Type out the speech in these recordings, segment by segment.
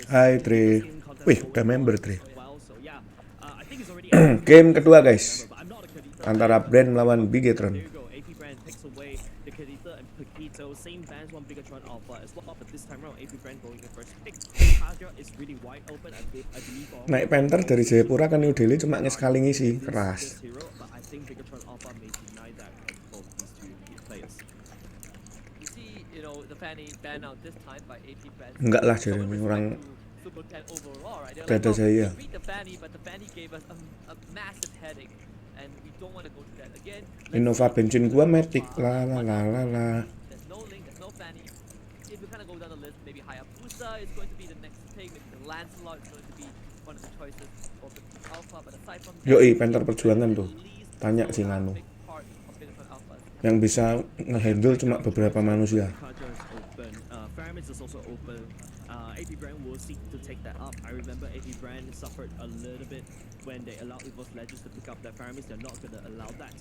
Hai Dre. Wih, udah member Dre. Game kedua guys, antara Bren melawan Bigetron. Naik Panther dari Jayapura ke New Delhi cuma sekali ngisi, keras. Enggak lah Jeremy, orang Dada Jaya. Innova bensin gua Matic, la la la la la. Yoi, Panther perjuangan tuh. Tanya si Nganu. Yang bisa ngehandle cuma beberapa manusia.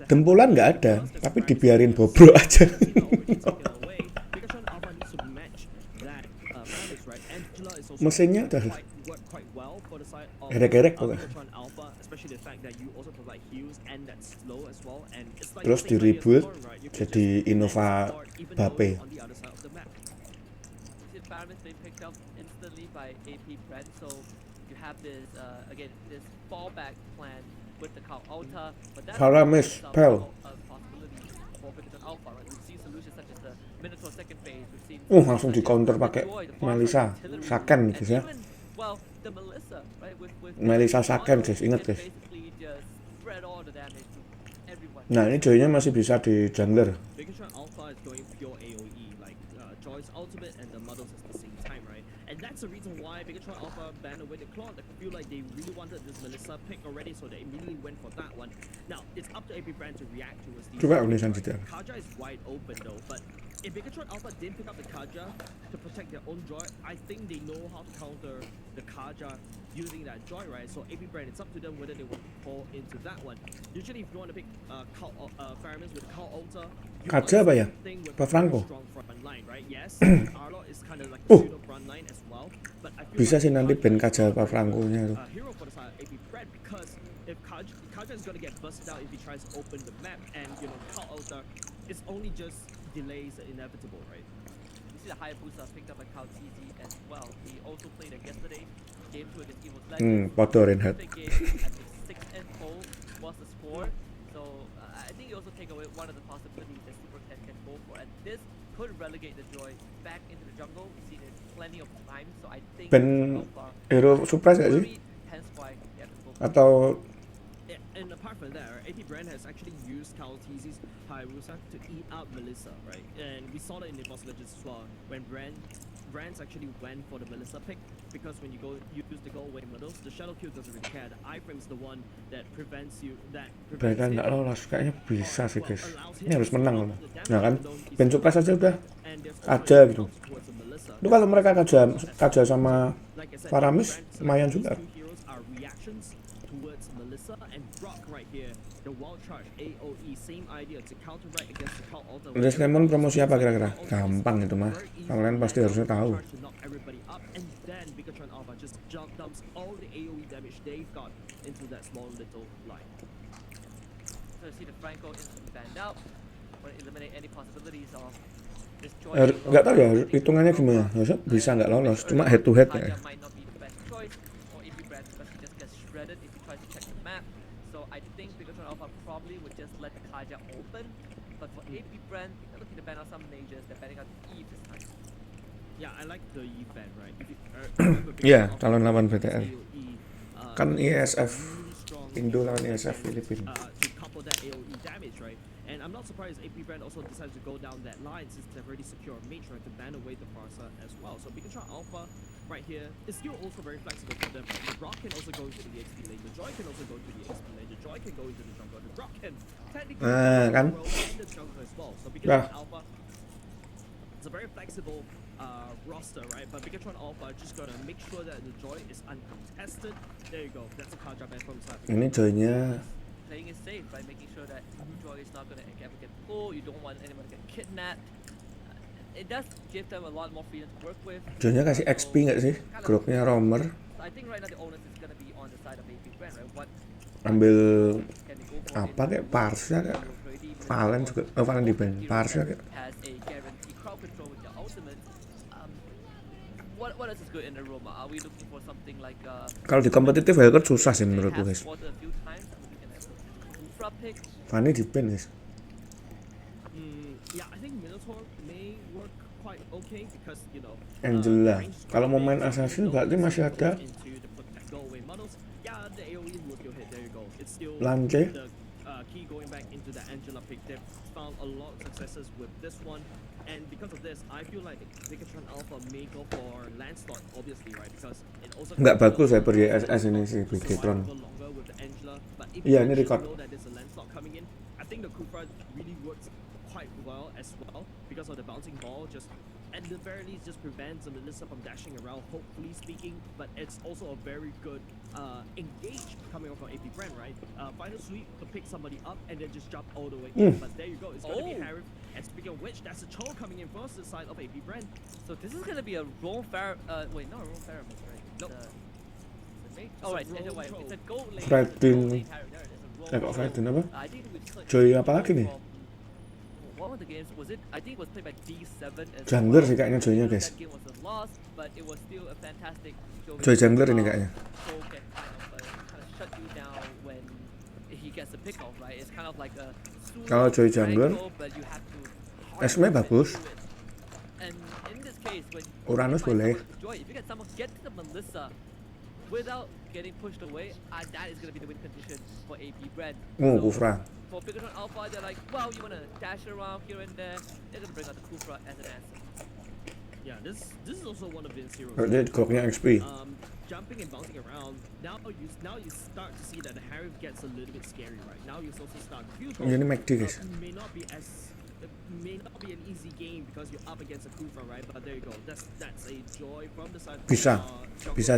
Dempulan nggak ada, tapi dibiarin bobrok aja. Mesinnya udah gerek-gerek kok. Terus di reboot jadi Innova Bape. Haramis, Pel. Langsung di counter pakai Melissa Saken guys ya. Melissa Saken guys, inget guys. Nah ini Joy-nya masih bisa di jungler. And that's the reason why Bigetron Alpha banned away the Claw. I feel like they really wanted this Melissa pick already, so they immediately went for that one. Now, it's up to AP Brand to react towards these. Kaja is wide open though, but if Bigetron Alpha didn't pick up the Kaja to protect their own Joy, I think they know how to counter the Kaja using that Joy, right? So AP Brand, it's up to them whether they want to fall into that one. Usually if you want to pick Faramins with Cow Altar, Kaja apa ya? Pak Franco. Bisa sih nanti band Kaja Pak Franco-nya tuh. Podo Reinhardt. Ben hero surprise gak sih? Atau and apart from that, AP Brand has actually used Kaltizi's Pyrusa to eat out Melissa, right? And we saw that in the Boss Legends as well, when Brands actually went for the Melissa pick, because when you use the go away models, the Shadow Q doesn't really care. The iframe is the one that prevents you, mereka nggak lolos, kayaknya bisa sih guys. Ini harus menang loh. Nah kan, Ben surprise aja udah aja gitu. Itu kalau mereka kaja sama Faramis, lumayan juga. Udah Lemon promosi apa kira-kira? Gampang itu mah, kalian pasti harusnya tahu. Nggak tahu ya hitungannya gimana, harusnya bisa nggak lolos, cuma head to head ya. Iya, calon lawan BTR. Kan ISF Indo lawan ISF Filipina. And I'm not surprised AP Brand also decided to go down that line since they've already secured a mage, right, to ban away the Parsa as well. So Bigetron Alpha right here is still also very flexible for them. The Rock can also go into the XP lane, the Joy can also go to the XP lane, the Joy can go into the jungle, the Rock can technically kan? go in the jungle as well. So Bigetron Alpha, it's a very flexible roster, right? But Bigetron Alpha just gotta make sure that the Joy is uncontested. There you go, that's a card drop from side. Ini Joy-nya playing it safe by making sure that Joy is not going to ever get pulled. You don't want anyone to get kidnapped. it does give them a lot more freedom to work with. Jonya kasih XP nggak sih? Grupnya Romer I think right now the onus is gonna be on the side of AP Bren, right? What ambil can they go for? apa kayak Parsha kayak Valen juga, Valen di band Parsha kayak. Has a guaranteed crowd control with the ultimate. What else is good in the room? Are we looking for something like Kalau di kompetitif Helker susah sih menurutku guys. spotted a few times. I mean, we can have a Kufra pick. Fanny di band guys. Yeah, I think Minotaur may work quite okay because you know. Angela. Kalau mau main assassin berarti masih ada Yeah, the AOE will kill hit. There you go. It's still Lance. the key going back into the Angela pick. They've found a lot of successes with this one, and because of this, I feel like Vikatron Alpha may go for Lancelot, obviously, right? Because it also Nggak bagus Viper di SS ini sih Vikatron. Iya, ini record. Know that there's a Lancelot coming in. I think the Kufra really works quite well as well because of the bouncing ball. Just at the very least, just prevents the Melissa from dashing around. Hopefully speaking, but it's also a very good engage coming off from AP Bren, right? Final sweep to pick somebody up and then just jump all the way in. But there you go. It's going to be Harry. And speaking of which, that's a troll coming in first to the side of AP Bren. So this is gonna be a roll fair. Wait, not a roll fair, right? Nope. Oh right, anyway, it's a gold lane. Fredin. Kok Fredin apa? Joy apa lagi nih? One of the games was it? I think it was played by D7 as Jungler sih kayaknya Joy-nya guys. That game was a loss, but it was still a fantastic Joy jungler ini kayaknya. So can kind of shut you down when he gets a pick off, right? It's kind of like a Kalau Joy jungler, but you have to SM-nya bagus. And in this case, when Uranus boleh. Joy, if you get someone get to the Melissa without getting pushed away, that is going to be the win condition for AP Bren. Kufra. For Bigatron Alpha, they're like, well, you want to dash around here and there. They're going to bring out the Kufra as an answer. Yeah, this is also one of Vin's heroes. Dia grupnya XP. Jumping and bouncing around. Now you start to see that the Harry gets a little bit scary, right? Now you also start to feel Ini McD guys. may not be an easy game because you're up against a Kufra, right? But there you go. That's a joy from the side. Bisa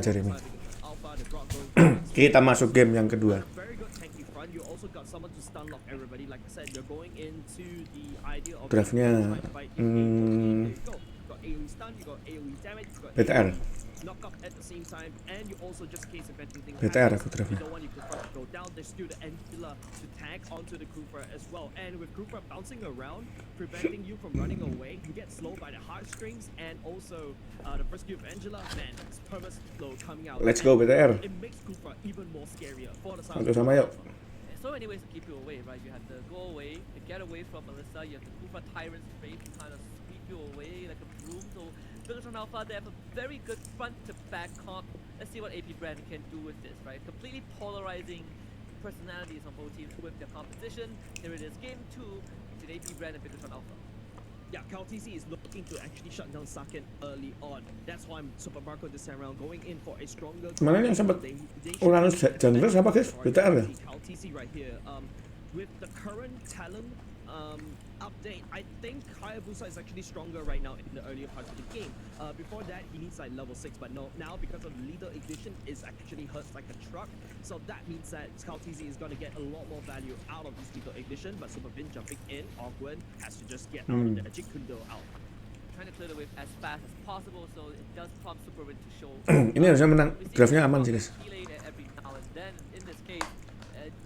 Jeremy. Alpha, the Grok going Kita masuk game yang kedua. very good tanky front. You also got someone to stun lock everybody. Like I said, you're going into the idea of Draftnya, there you go. You got AoE stun, you got AoE damage, you got BTR. knock up at the same time, and you also just case if anything BTR happens, aku draftnya. you don't want your Kufra to go down. There's still the Angela to tag onto the Kufra as well. And with Kufra bouncing around, preventing you from running away, you get slowed by the heartstrings, and also the first skill of Angela, man, it's perma slow coming out. Let's go BTR. It makes Kufra even more scarier for the side. Satu sama yuk. So many ways to keep you away, right? You have to go away, to get away from Melissa. You have the Kufra Tyrant's Fate to kind of sweep you away like a broom. So Bigatron Alpha, they have a very good front to back comp. Let's see what AP Bren can do with this, right? Completely polarizing personalities on both teams with their competition. Here it is, game 2 between AP Bren and Bigatron Alpha. Yeah, KTC is looking to actually shut down Saken early on. That's why Super Marco this time around going in for a stronger. Mana yang sempat Uranus jungler siapa guys? BTR ya? KTC right here. With the current talent update, I think Hayabusa is actually stronger right now in the earlier parts of the game. Before that, he needs like level 6, but no, now because of lethal ignition, is actually hurts like a truck. So that means that KTC is going to get a lot more value out of this lethal ignition. But Super Vin jumping in, awkward, has to just get out of the Jikundo out. Trying to clear the wave as fast as possible, so it does prompt Super Vin to show. Ini harusnya menang. Draftnya aman sih guys. Every now and then, in this case,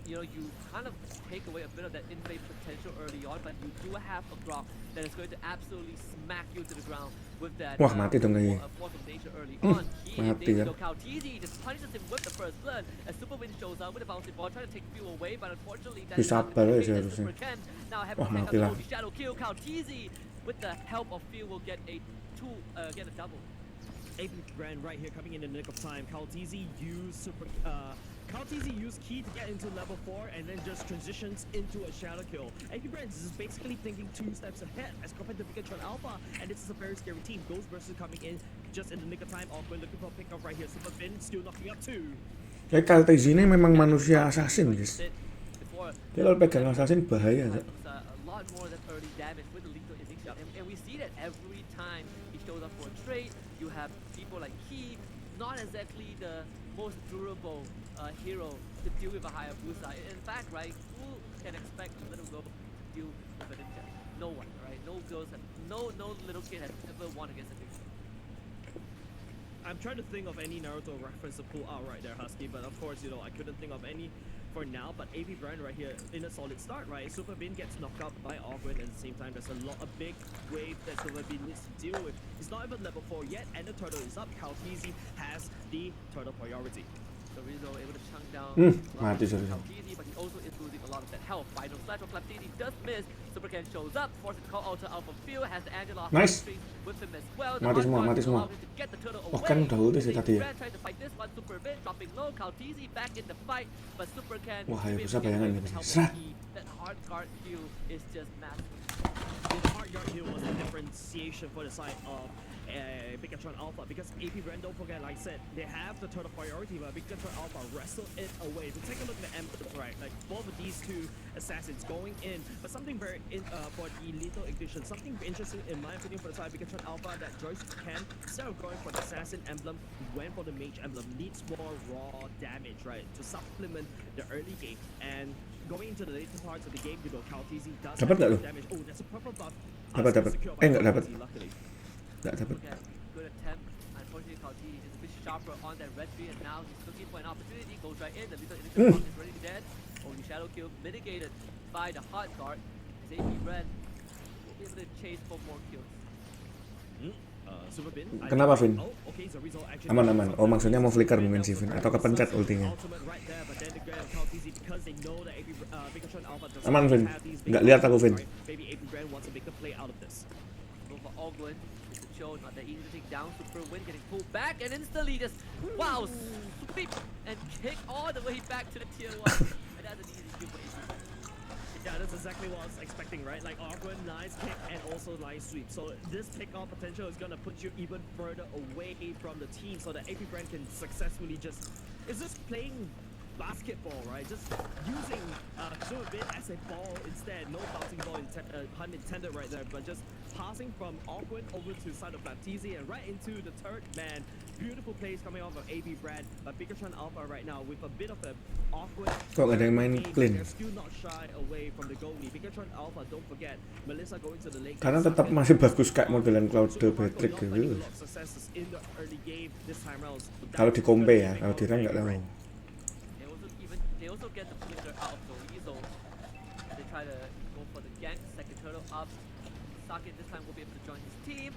you kind of take away a bit of that in-play potential early on, but you do have a Grok that is going to absolutely smack you to the ground with that. Wah, mati dong ini. Force of nature early on. Mati ya. KTZ just punishes him with the first blood as Super Wind shows up with a bouncing ball, trying to take Fiel away, but unfortunately that Bisa is not sabar the aja case as harusnya. Super Ken now having Wah, to take mati out lah. the shadow kill. KTZ with the help of Fiel will get a double. AP Bren right here coming in the nick of time. KTZ used key to get into level 4 and then just transitions into a shadow kill. AP Bren is basically thinking 2 steps ahead as compared to Vikatron Alpha, and this is a very scary team. Ghost versus coming in just in the nick of time. Awkward looking for a pick up right here. Super Vin still knocking up 2. Kayak KTZ ini memang manusia assassin guys. Dia kalau pegang assassin bahaya. A lot more than early damage with the lethal addiction, and we see that every time he shows up for a trade. You have people like Key, not exactly the most durable hero to deal with a Hayabusa. In fact, right, who can expect a little girl to deal with a ninja? no one, right? No girls, no little kid has ever won against a big girl. I'm trying to think of any Naruto reference to pull out right there, Husky, but of course, I couldn't think of any for now. But AP Bren right here in a solid start, right? Super Bin gets knocked out by Awkward, and at the same time, there's a big wave that Super Bin needs to deal with. He's not even level 4 yet, and the turtle is up. Kaltizi has the turtle priority. So Rizzo able to chunk down mati sorry. Kaltizi, but he also is losing a lot of that health. Final slash from Kaltizi does miss. Supercan shows up, forces call out to Alpha Fiel, has the Angela Nice. with him as well. Mati semua. Oh kan udah ulti sih tadi ya. Trying to fight this one, Super Bin dropping low. Kaltizi back in the fight, but Supercan. Wah, ayo bisa bayangan nih. Serat. That hard guard heal is just massive. The hard guard here was the differentiation for the side of Bigatron Alpha, because AP Bren, don't forget, like I said, they have the turtle priority, but Bigatron Alpha wrestled it away. So take a look at the emblems, right? Like both of these two assassins going in, but something very for the lethal ignition, something interesting in my opinion for the side of Bigatron Alpha, that Joyce can, instead of going for the assassin emblem, went for the mage emblem. Needs more raw damage, right, to supplement the early game. And going into the later parts of the game, Kaltizi does Dapat nggak lu? damage. Oh, that's a purple buff. Dapat. Nggak dapat. Luckily. Nggak dapat. Good attempt. Unfortunately, Kaltizi is a bit sharper on that red tree, and now he's looking for an opportunity. Goes right in. The lethal initial is ready to dead. Only shadow kill mitigated by the hot guard. AP Bren will be able to chase for more kills. Super Bin. Kenapa Vin? Oh, okay, so Rizzo actually Aman. Oh maksudnya mau flicker mungkin si Vin atau kepencet ultinya. Aman Vin. Nggak lihat aku Vin. Maybe AP Bren wants to make a play out of this. So for Ogwen, it's a show, not that easy to take down. Super Win getting pulled back and instantly just, wow, sweep and kick all the way back to the tier 1. And that's an easy kill for AP. Yeah, that's exactly what I was expecting, right? Like awkward, nice kick, and also nice sweep. So this pick-off potential is gonna put you even further away from the team, so that AP Bren can successfully it's just playing basketball, right? Just using Super Bin as a ball instead. No bouncing ball pun intended right there, but just passing from awkward over to side of Baptiste and right into the third man. Beautiful plays coming off of AP Bren, but Bigatron Alpha right now with a bit of a awkward. Kok nggak ada yang main clean? They're still not shy away from the goalie. Bigatron Alpha, don't forget, Melissa going to the lake. Karena tetap masih bagus kayak modelan Cloud Patrick gitu. Kalau di kompe ya, kalau di rank nggak tahu. They also get the flicker out of the Weasel. They try to go for the gank, second turtle up. Saken this time will be able to join his team.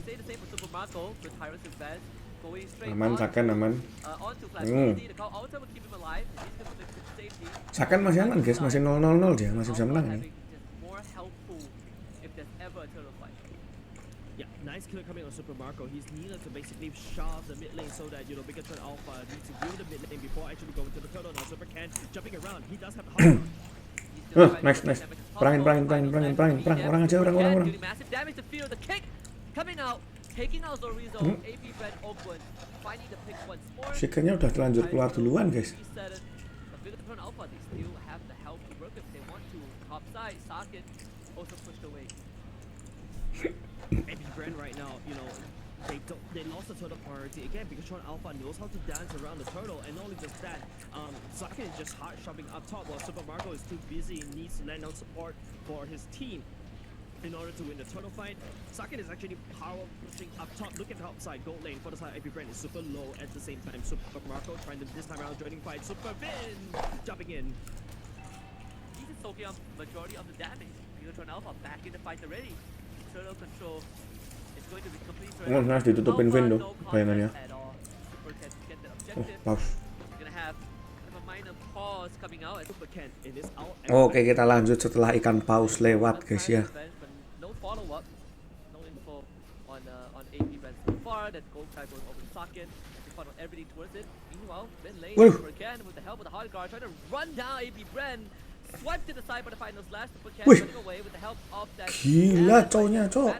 Say the same for Super Marco with Tyrant's advance. Going straight Aman, Saken aman. On to Flash. The call Alter will keep him alive. He's going to fix safety. Saken masih aman guys, masih 0-0 dia, masih bisa menang nih. More helpful if there's ever a turtle fight. Yeah, nice kill coming on Super Marco. He's needed to basically shove the mid lane so that Bigatron Alpha needs to do the mid lane before actually going to the turtle. Now Super Can jumping around. He does have the hard. Nice. Perangin. Orang aja. Massive damage to Fiel. The kick coming out, taking out Zorizo. AP Bren Ogwen finding the pick once more. Sakennya udah terlanjur keluar duluan guys. Bigatron Alpha, they still have the help to work if they want to. Top side, Saken also pushed away. AP Bren right now, they lost the turtle priority again because Bigatron Alpha knows how to dance around the turtle, and not only just that, Saken is just hard shoving up top while Super Marco is too busy and needs to land on support for his team in order to win the turtle fight. Saken is actually power pushing up top. Look at the outside gold lane for the side. AP Bren is super low at the same time. Super Marco trying to this time around joining fight. Super Bin jumping in. He's just soaking up majority of the damage. Bigatron Alpha back in the fight already. Turtle control is going to be completely. Nice ditutupin Vin tuh bayangannya. Pause. Oke, kita lanjut setelah ikan paus lewat guys ya. Swept to the side by the final slash. Wih, running away with the help of that. Gila cowoknya cowok.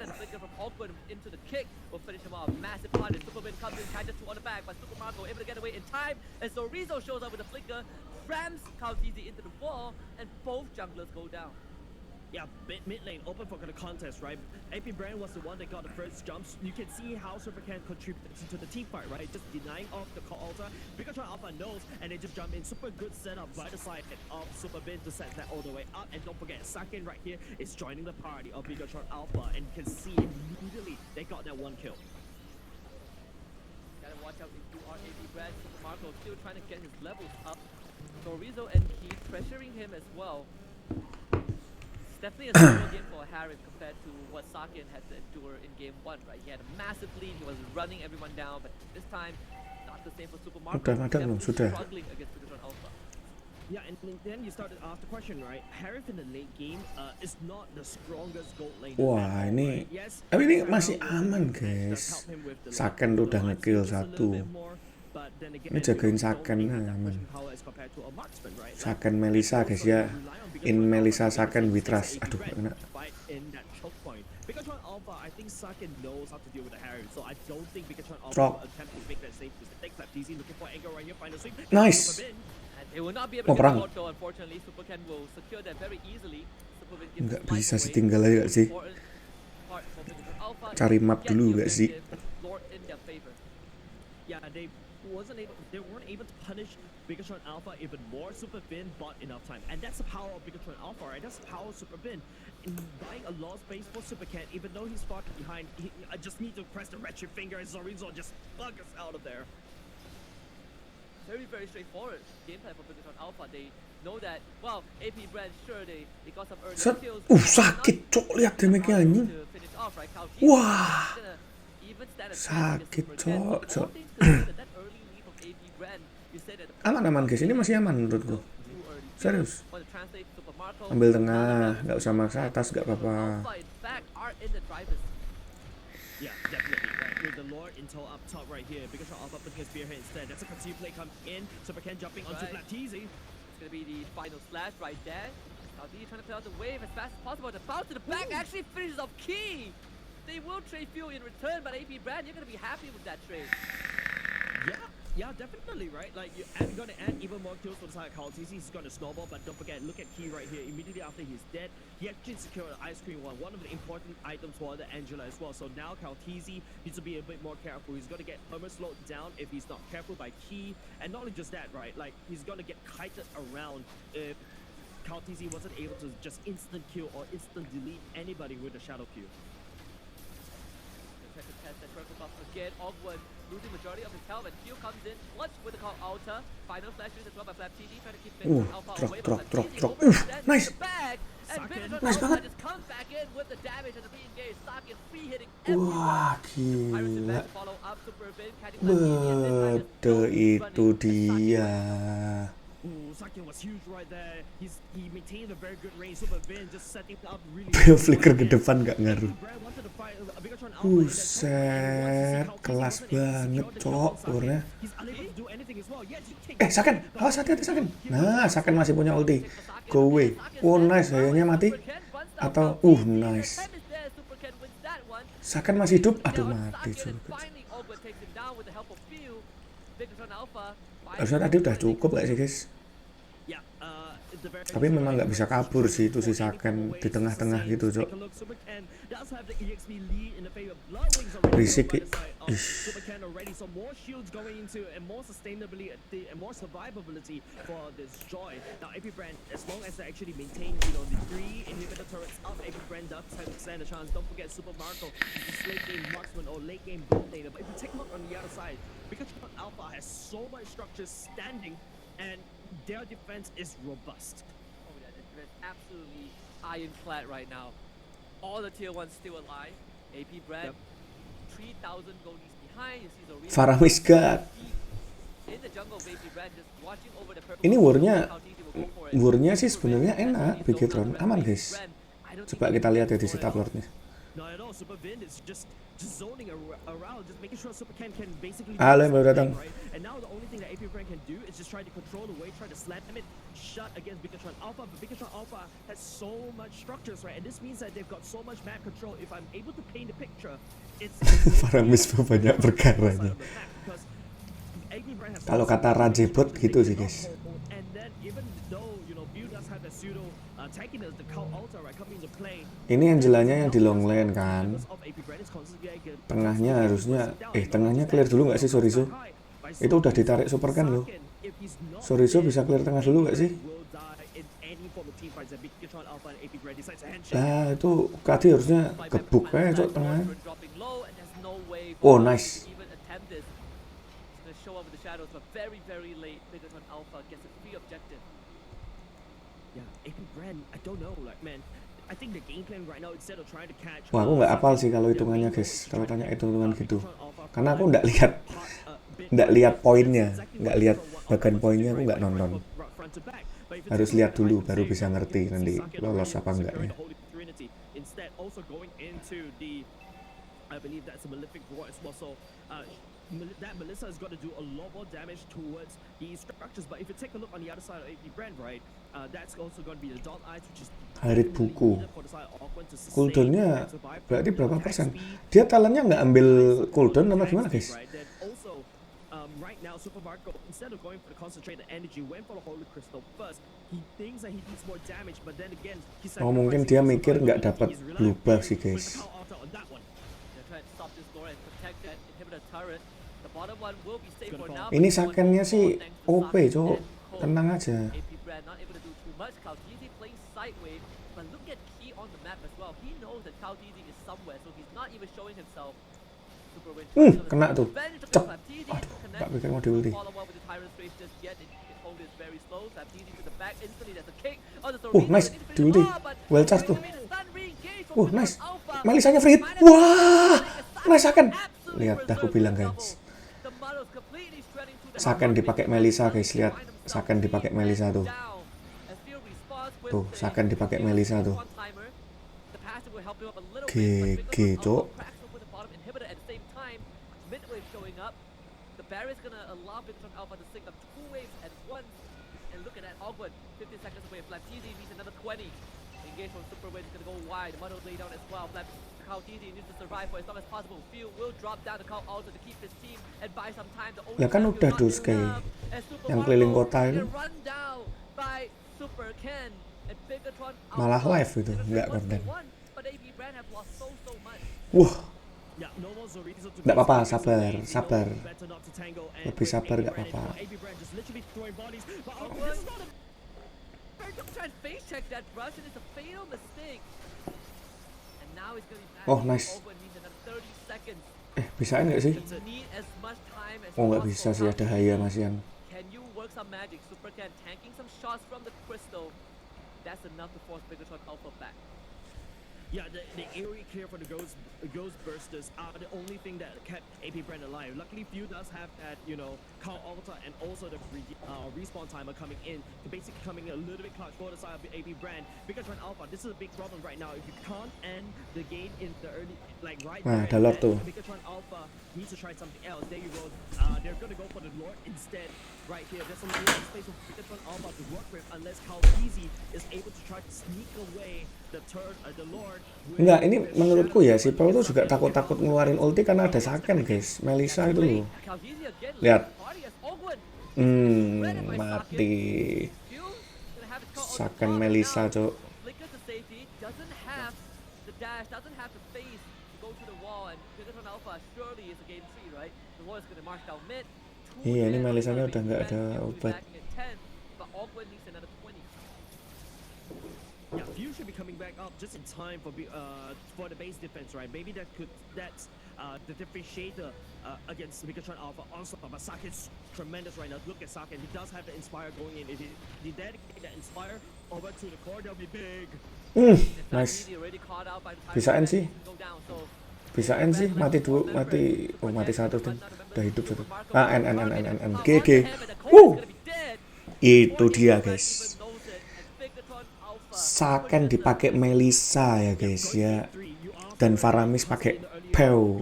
Into the kick will finish him off. Massive punish. Superman comes in, catches two on the back, but Super Marco able to get away in time. And so Rizzo shows up with a flicker, rams Kaltizi into the wall, and both junglers go down. Yeah, mid lane open for the contest, right? AP Bren was the one that got the first jumps. You can see how Supercan contributes to the team fight, right? Just denying off the call altar. Pikachu Alpha knows, and they just jump in. Super good setup by the side of Super Bin to set that all the way up. And don't forget, Saken right here is joining the party of Pikachu Alpha, and you can see immediately they got that one kill. Gotta watch out if you are AP Bren. Super Marco still trying to get his levels up. Torizo and Keith pressuring him as well. Definitely a struggle game for Harris compared to what Saken had to endure in game 1, right? He had a massive lead, he was running everyone down, but this time, not the same for Super Marco. Struggling against Pikachu Alpha. Yeah, and then you started to ask the question, right? Harris in the late game is not the strongest gold lane. Wah, ini ini masih aman, guys. Saken tuh udah ngekill 1. Ini jagain Saken aman. Saken Melissa, guys ya. In Melissa Saken we trust. Aduh, kena. Nice. Mau perang? Nggak bisa sih, tinggal aja gak sih? Cari map dulu gak sih? They weren't able to punish Pikachu Alpha even more. Super Bin bought enough time, and that's the power of Pikachu Alpha, right? That's the power of Super Bin. In buying a lot of space for Super Cat, even though he's far behind, I just need to press the wretched finger and Zorizo just bug us out of there. Very, very straightforward gameplay for Pikachu Alpha. They know that, well, AP Bren, sure, they got some early kills. Sakit, cok, lihat damage-nya anjing. Wah. Sakit, cok. Aman guys, ini masih aman menurutku. Serius. Ambil tengah, nggak usah maksa atas, nggak apa-apa. Yeah, definitely. Right. With the Lord Intel up top right here, Pikachu Alpha putting his spearhead instead. That's a continue play coming in. Supercan jumping onto Platizzi. It's gonna be the final slash right there. Platizzi trying to play out the wave as fast as possible. The bounce to the back actually finishes off Key. They will trade Fiel in return, but AP Bren, you're gonna be happy with that trade. Yeah, definitely, right? Like, you're gonna add even more kills for the side of Kaltisi. He's gonna snowball, but don't forget, look at Key right here. Immediately after he's dead, he actually secured the ice cream one of the important items for the Angela as well. So now Kaltisi needs to be a bit more careful. He's gonna get perma slowed down if he's not careful by Key. And not only just that, right? Like, he's gonna get kited around if Kaltisi wasn't able to just instant kill or instant delete anybody with a shadow Q. Try to test that purple buff again. Ogwood losing majority of his health, and Fiel comes in clutch with the call Alta. Final flash as well by Flap TD, trying to keep Alpha away. Trok. Nice. Nice banget. Just comes back in with the damage and the re-engage. Saken free hitting Wah, gila. Follow up Super Bin, Betul itu dia. Saken was huge right there. He maintained a very good range. Super Bin just setting up really. Flicker ke depan gak ngaruh. Buset, kelas banget cok bornya. Saken, awas hati-hati Saken. Nah, Saken masih punya ulti. Go away. Oh nice, sayangnya mati. Atau, nice. Saken masih hidup. Aduh mati juga. Harusnya tadi udah cukup gak sih guys? Tapi memang nggak bisa kabur sih itu si Saken di tengah-tengah gitu cok. Risik. And their defense is robust. Oh yeah, they're absolutely ironclad right now. All the tier 1s still alive. AP Bren, 3,000 goldies behind. You see the Faramis God. In the jungle, AP Bren just watching over the purple. Ini warnya sih sebenarnya enak, Bigetron aman guys. Coba kita lihat ya di setup lordnya. Zoning around, just making sure Supercan can basically. Halo yang baru datang. And now the only thing that AP Bren can do is just try to control the way, try to slam it shut against Pikachu Alpha. But Pikachu Alpha has so much structures, right? And this means that they've got so much map control. If I'm able to paint a picture, it's. Faramis banyak perkaranya. Kalau kata Rajebot gitu sih guys. And then even though Fiel does have a pseudo tank second as the Cow Altar right coming into play. Ini Angelanya yang di long lane kan. Tengahnya harusnya tengahnya clear dulu nggak sih Sorizo? Itu udah ditarik super kan lo. Sorizo bisa clear tengah dulu nggak sih? Nah itu Kadi harusnya gebuk aja cok tengah. Oh nice. Wah aku nggak apal sih kalau hitungannya guys. Kalau tanya hitungan gitu. Karena aku nggak lihat poinnya, nggak lihat bagian poinnya, aku nggak nonton. Harus lihat dulu baru bisa ngerti nanti lolos apa enggaknya. I believe that's a malefic roar as well. So that Melissa has got to do a lot more damage towards these structures. But if you take a look on the other side of AP Bren, right, that's also going to be the dot eyes, which is Harit buku. Cooldownnya berarti berapa persen? Dia talentnya nggak ambil cooldown apa gimana guys? Right now, Super Marco, instead of going for the concentrated energy, went for the Holy Crystal first. He thinks that he needs more damage, but then again, oh mungkin dia mikir nggak dapat blue buff sih guys. Ini Sakennya sih OP cok, tenang aja. Kena tuh, cep. Aduh, tak pikir mau diulti. Nice, diulti. Well charge tuh. Nice. Melisanya free hit. Wah, nice Saken. Lihat, dah aku bilang guys. Saken dipakai Melisa guys, lihat. Saken dipakai Melisa tuh. Tuh, Saken dipakai Melisa tuh. GG, cok. Ya kan udah Duske yang keliling kota itu malah live itu, nggak konten. Wah, nggak apa-apa, sabar. Lebih sabar nggak apa-apa. Oh nice. Bisain nggak sih? Oh nggak bisa sih, ada Haya masian. Yeah, the area clear for the ghost bursters are the only thing that kept AP Bren alive. Luckily, Fiel does have that, Cow Altar and also the respawn timer coming in, basically coming a little bit clutch for the side of AP Bren. Because Bren Alpha, this is a big problem right now. If you can't end the game in the early, like right there, because Bren Alpha needs to try something else. There you go. They're gonna go for the Lord instead. Right here, there's some space for Bren Alpha to work with, unless Easy is able to try to sneak away the Lord. Enggak, ini menurutku ya si Paul tuh juga takut ngeluarin ulti karena ada Saken guys. Melisa itu loh. Lihat. Mati. Saken Melisa, cok. Iya, ini Melisanya udah nggak ada obat. Yeah, Fiel should be coming back up just in time for the base defense, right? Maybe that's the differentiator against Megatron Alpha onslaught. But Saken's tremendous right now. Look at Saken; he does have the Inspire going in. If he dedicate that Inspire over to the core, that'll be big. Nice. Bisaan sih. Mati satu tuh. Udah hidup satu. GG. Itu dia guys. Saken dipakai Melisa ya guys ya, dan Faramis pakai Pew.